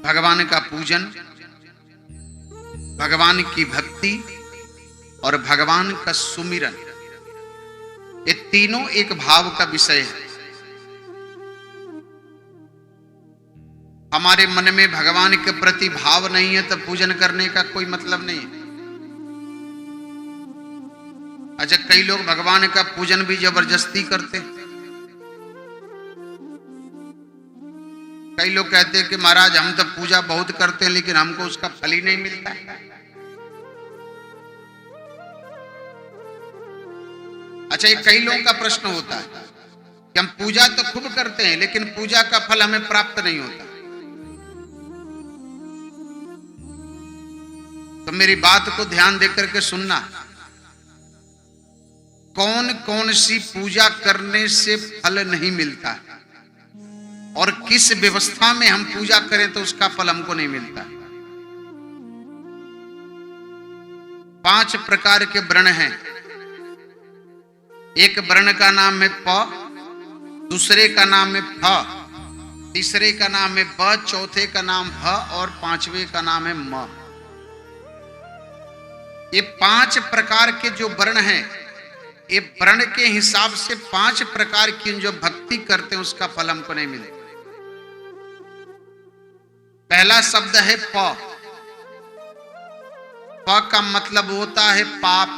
भगवान का पूजन, भगवान की भक्ति और भगवान का सुमिरन, ये तीनों एक भाव का विषय है। हमारे मन में भगवान के प्रति भाव नहीं है तो पूजन करने का कोई मतलब नहीं है। अच्छा, कई लोग भगवान का पूजन भी जबरदस्ती करते हैं। कई लोग कहते हैं कि महाराज हम तो पूजा बहुत करते हैं लेकिन हमको उसका फल ही नहीं मिलता है। अच्छा, ये कई लोगों का प्रश्न होता है कि हम पूजा तो खूब करते हैं लेकिन पूजा का फल हमें प्राप्त नहीं होता। तो मेरी बात को ध्यान देकर के सुनना, कौन कौन सी पूजा करने से फल नहीं मिलता और किस व्यवस्था में हम पूजा करें तो उसका फल हमको नहीं मिलता। 5 प्रकार के वर्ण हैं। एक वर्ण का नाम है प, दूसरे का नाम है फ, तीसरे का नाम है ब, चौथे का नाम भ और 5वें का नाम है म। ये 5 प्रकार के जो वर्ण हैं, ये वर्ण के हिसाब से 5 प्रकार की जो भक्ति करते हैं उसका फल हमको नहीं मिलेगा। पहला शब्द है प। प का मतलब होता है पाप।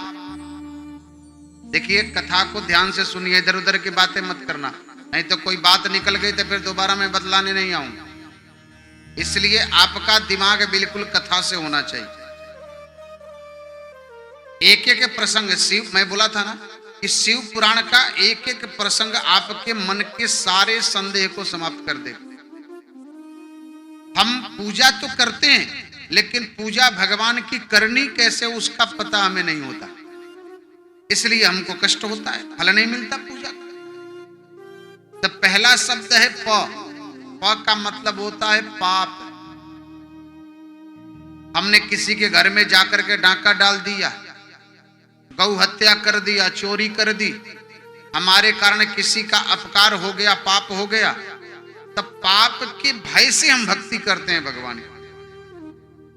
देखिए, कथा को ध्यान से सुनिए, इधर उधर की बातें मत करना, नहीं तो कोई बात निकल गई तो फिर दोबारा मैं बदलाने नहीं आऊंगा। इसलिए आपका दिमाग बिल्कुल कथा से होना चाहिए। एक एक प्रसंग, शिव, मैं बोला था ना कि शिव पुराण का एक एक प्रसंग आपके मन के सारे संदेह को समाप्त कर देगा। हम पूजा तो करते हैं लेकिन पूजा भगवान की करनी कैसे उसका पता हमें नहीं होता, इसलिए हमको कष्ट होता है, फल नहीं मिलता पूजा का। तो पहला शब्द है प। प का मतलब होता है पाप। हमने किसी के घर में जाकर के डाका डाल दिया, गौ हत्या कर दिया, चोरी कर दी, हमारे कारण किसी का अपकार हो गया, पाप हो गया, तब पाप के भय से हम भक्ति करते हैं भगवान की।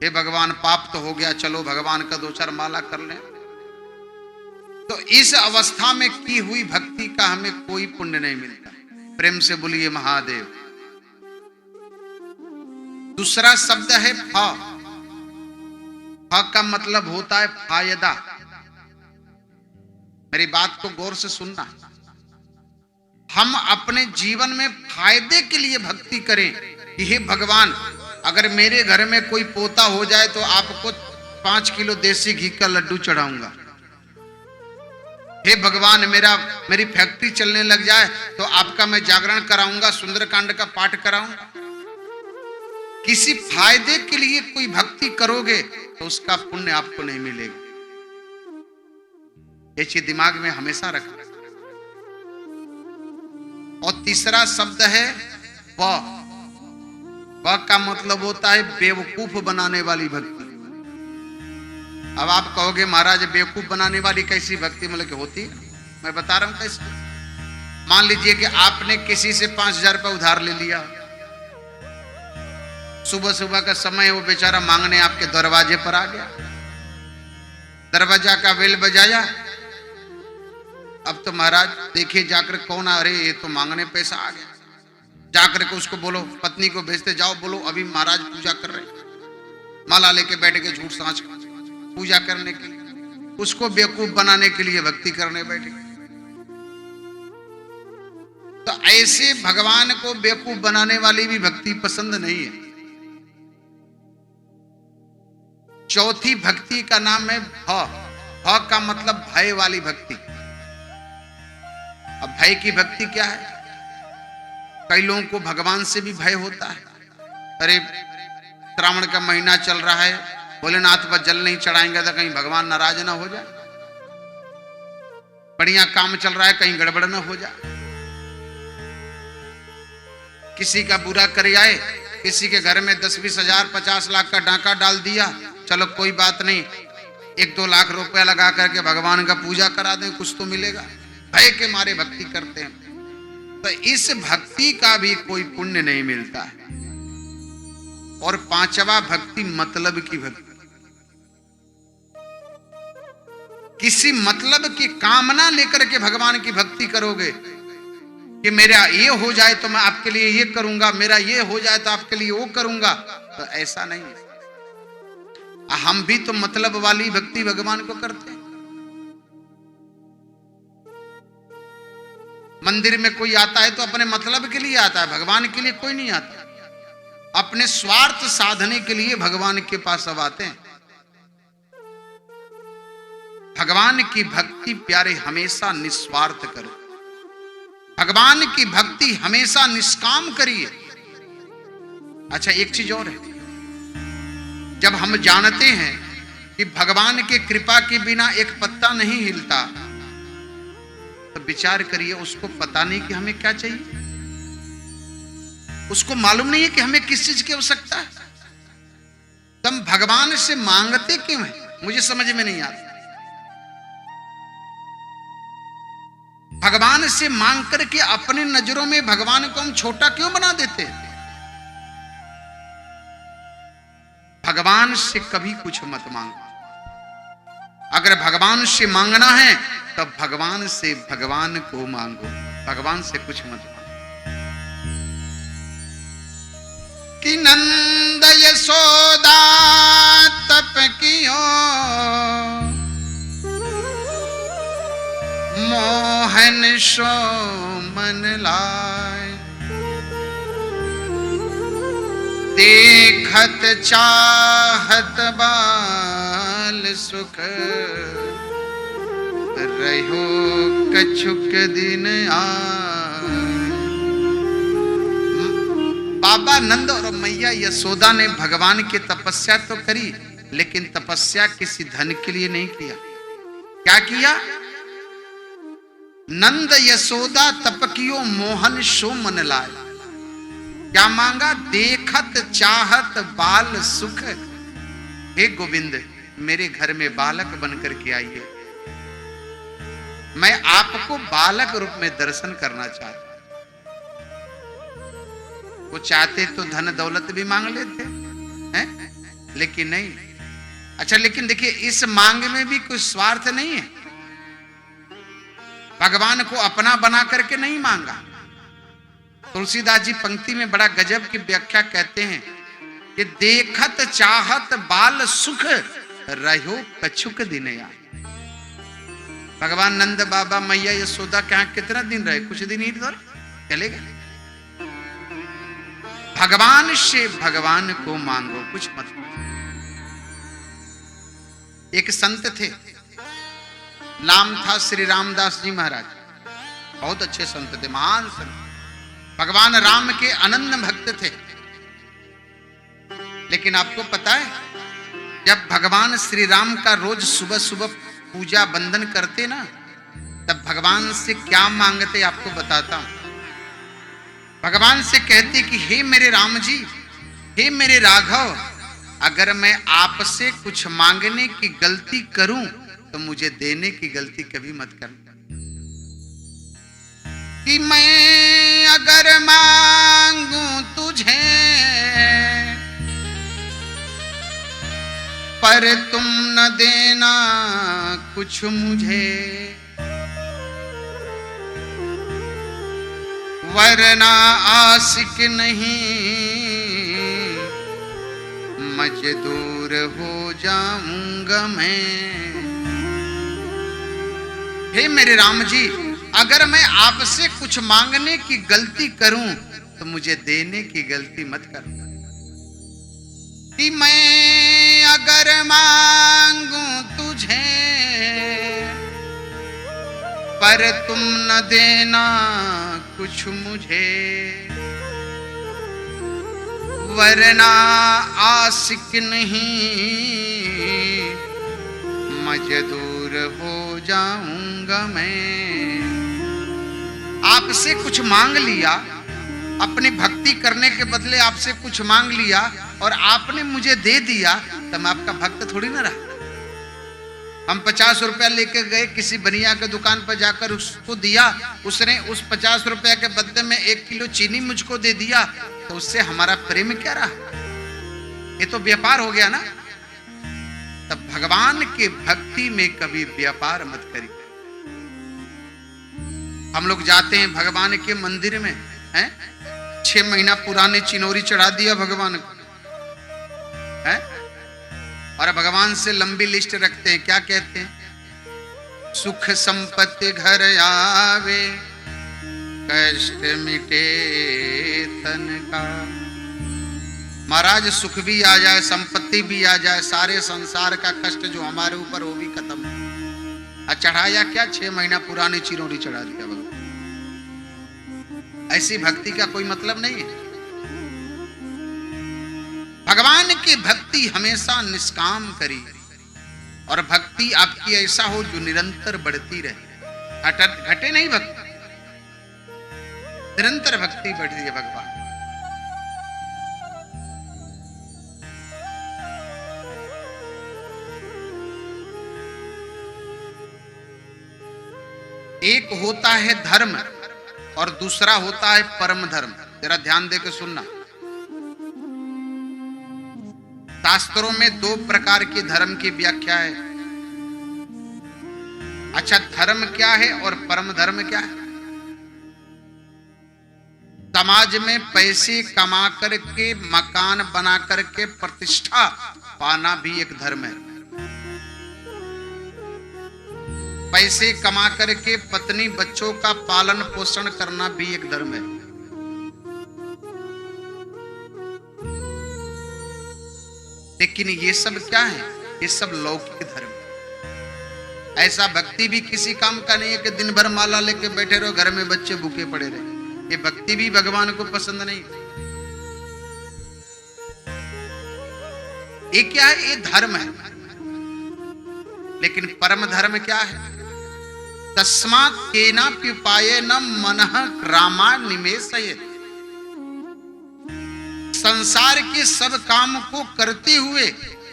हे भगवान, पाप तो हो गया, चलो भगवान का 2-4 माला कर लें। तो इस अवस्था में की हुई भक्ति का हमें कोई पुण्य नहीं मिलता। प्रेम से बोलिए महादेव। दूसरा शब्द है फ। फ का मतलब होता है फायदा। मेरी बात को गौर से सुनना। हम अपने जीवन में फायदे के लिए भक्ति करें कि हे भगवान, अगर मेरे घर में कोई पोता हो जाए तो आपको 5 किलो देसी घी का लड्डू चढ़ाऊंगा। हे भगवान, मेरी फैक्ट्री चलने लग जाए तो आपका मैं जागरण कराऊंगा, सुंदरकांड का पाठ कराऊंगा। किसी फायदे के लिए कोई भक्ति करोगे तो उसका पुण्य आपको नहीं मिलेगा। ये चीज दिमाग में हमेशा रखना। और तीसरा शब्द है व। व का मतलब होता है बेवकूफ बनाने वाली भक्ति। अब आप कहोगे महाराज बेवकूफ बनाने वाली कैसी भक्ति मतलब कि होती है? मैं बता रहा हूं कैसे। मान लीजिए कि आपने किसी से 5,000 रुपये उधार ले लिया। सुबह सुबह का समय वो बेचारा मांगने आपके दरवाजे पर आ गया, दरवाजा का बेल बजाया। अब तो महाराज देखिए जाकर कौन आ रहे, ये तो मांगने पैसा आ गया। जाकर के उसको बोलो, पत्नी को भेजते जाओ, बोलो अभी महाराज पूजा कर रहे, माला लेके बैठ के झूठ सांच पूजा करने के लिए, उसको बेवकूफ बनाने के लिए भक्ति करने बैठे। तो ऐसे भगवान को बेवकूफ बनाने वाली भी भक्ति पसंद नहीं है। चौथी भक्ति का नाम है भ। भ का मतलब भय वाली भक्ति। अब भय की भक्ति क्या है? कई लोगों को भगवान से भी भय होता है। अरे श्रावण का महीना चल रहा है, भोलेनाथ पर जल नहीं चढ़ाएंगे तो कहीं भगवान नाराज ना हो जाए। बढ़िया काम चल रहा है, कहीं गड़बड़ ना हो जाए। किसी का बुरा कर आए, किसी के घर में 10-20 हजार 50 लाख का डाका डाल दिया, चलो कोई बात नहीं, 1-2 लाख रुपया लगा करके भगवान का पूजा करा दें, कुछ तो मिलेगा। भय के मारे भक्ति करते हैं, तो इस भक्ति का भी कोई पुण्य नहीं मिलता है। और पांचवा भक्ति मतलब की भक्ति। किसी मतलब की कामना लेकर के भगवान की भक्ति करोगे कि मेरा ये हो जाए तो मैं आपके लिए ये करूंगा, मेरा ये हो जाए तो आपके लिए वो करूंगा, तो ऐसा नहीं है। हम भी तो मतलब वाली भक्ति भगवान को करते हैं। मंदिर में कोई आता है तो अपने मतलब के लिए आता है, भगवान के लिए कोई नहीं आता। अपने स्वार्थ साधने के लिए भगवान के पास सब आते हैं। भगवान की भक्ति प्यारे हमेशा निस्वार्थ करो, भगवान की भक्ति हमेशा निष्काम करिए। अच्छा, एक चीज और है, जब हम जानते हैं कि भगवान के कृपा के बिना एक पत्ता नहीं हिलता, तो विचार करिए उसको पता नहीं कि हमें क्या चाहिए, उसको मालूम नहीं है कि हमें किस चीज की आवश्यकता है। तुम भगवान से मांगते क्यों है, मुझे समझ में नहीं आता। भगवान से मांग करके अपने नजरों में भगवान को हम छोटा क्यों बना देते हैं। भगवान से कभी कुछ मत मांगो। अगर भगवान से मांगना है तब भगवान से भगवान को मांगो, भगवान से कुछ मत मांगो। कि नंद यशोदा तप कियो, मोहन सो मन लाय, देखत चाहत बाल सुख, रहो कछुक दिन आए। बाबा नंद और मैया यशोदा ने भगवान की तपस्या तो करी, लेकिन तपस्या किसी धन के लिए नहीं किया। क्या किया? नंद यशोदा तप कियो, मोहन सो मन लाए। क्या मांगा? देखत चाहत बाल सुख। हे गोविंद, मेरे घर में बालक बनकर के आइए, मैं आपको बालक रूप में दर्शन करना चाहता। वो चाहते तो धन दौलत भी मांग लेते हैं, लेकिन नहीं। अच्छा, लेकिन देखिए इस मांग में भी कोई स्वार्थ नहीं है। भगवान को अपना बना करके नहीं मांगा। तुलसीदास जी पंक्ति में बड़ा गजब की व्याख्या कहते हैं कि देखत चाहत बाल सुख, रहो कछुक दिन आए। भगवान नंद बाबा मैया यशोदा के यहां कितना दिन रहे? कुछ दिन ही तो चले गए। भगवान से भगवान को मांगो, कुछ मत। एक संत थे, नाम था श्री रामदास जी महाराज। बहुत अच्छे संत थे, महान संत, भगवान राम के अनन्य भक्त थे। लेकिन आपको पता है, जब भगवान श्री राम का रोज सुबह सुबह पूजा वंदन करते ना, तब भगवान से क्या मांगते आपको बताता हूं। भगवान से कहते कि हे मेरे राम जी, हे मेरे राघव, अगर मैं आपसे कुछ मांगने की गलती करूं तो मुझे देने की गलती कभी मत करना। कि मैं अगर मांगूं तुझे पर तुम न देना कुछ मुझे, वरना आशिक नहीं मजदूर हो जाऊंगा मैं। हे मेरे राम जी, अगर मैं आपसे कुछ मांगने की गलती करूं तो मुझे देने की गलती मत करना। कि मैं अगर मांगूं तुझे पर तुम न देना कुछ मुझे, वरना आशिक नहीं मजदूर हो जाऊंगा मैं। आपसे कुछ मांग लिया, अपनी भक्ति करने के बदले आपसे कुछ मांग लिया और आपने मुझे दे दिया, तो मैं आपका भक्त थोड़ी ना रहा। हम 50 रुपया लेके गए किसी बनिया के दुकान पर जाकर उसको दिया, उसने उस 50 रुपया के बदले में 1 किलो चीनी मुझको दे दिया, तो उससे हमारा प्रेम क्या रहा? ये तो व्यापार हो गया ना। तब भगवान के भक्ति में कभी व्यापार मत करिए। हम लोग जाते हैं भगवान के मंदिर में, हैं 6 महीना पुराने चिनोरी चढ़ा दिया भगवान को, हैं और भगवान से लंबी लिस्ट रखते हैं। क्या कहते हैं? सुख संपत्ति घर आवे, कष्ट मिटे तन का। महाराज सुख भी आ जाए, संपत्ति भी आ जाए, सारे संसार का कष्ट जो हमारे ऊपर वो भी खत्म। और चढ़ाया क्या? 6 महीना पुरानी चिरौरी चढ़ा दिया भगवान। ऐसी भक्ति का कोई मतलब नहीं है। भगवान की भक्ति हमेशा निष्काम करी, और भक्ति आपकी ऐसा हो जो निरंतर बढ़ती रहे, घटे नहीं भक्ति, निरंतर भक्ति बढ़ती है भगवान। एक होता है धर्म और दूसरा होता है परम धर्म। जरा ध्यान देकर सुनना। शास्त्रों में 2 प्रकार के धर्म की व्याख्या है। अच्छा, धर्म क्या है और परम धर्म क्या है? समाज में पैसे कमा करके, मकान बना करके प्रतिष्ठा पाना भी एक धर्म है। पैसे कमा करके पत्नी बच्चों का पालन पोषण करना भी एक धर्म है। लेकिन ये सब क्या है? ये सब लौकिक धर्म। ऐसा भक्ति भी किसी काम का नहीं है कि दिन भर माला लेके बैठे रहो, घर में बच्चे भूखे पड़े रहे। ये भक्ति भी भगवान को पसंद नहीं। ये क्या है? ये धर्म है। लेकिन परम धर्म क्या है? तस्मात् केनापि उपायेन मनः क्रामा निमेषयेत्। संसार के सब काम को करते हुए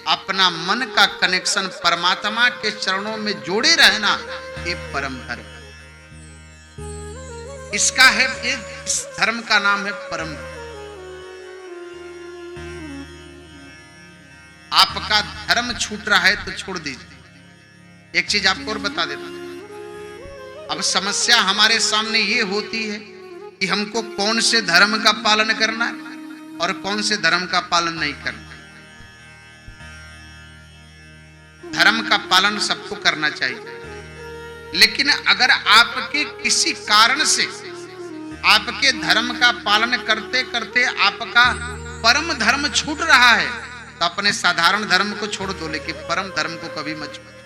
अपना मन का कनेक्शन परमात्मा के चरणों में जोड़े रहना, ये परम धर्म। इसका है, इस धर्म का नाम है परम धर्म। आपका धर्म छूट रहा है तो छोड़ दीजिए। एक चीज आपको और बता देता हूं। अब समस्या हमारे सामने ये होती है कि हमको कौन से धर्म का पालन करना है और कौन से धर्म का पालन नहीं करना। धर्म का पालन सबको करना चाहिए, लेकिन अगर आपके किसी कारण से आपके धर्म का पालन करते करते आपका परम धर्म छूट रहा है, तो अपने साधारण धर्म को छोड़ दो, लेकिन परम धर्म को कभी मत छोड़ो।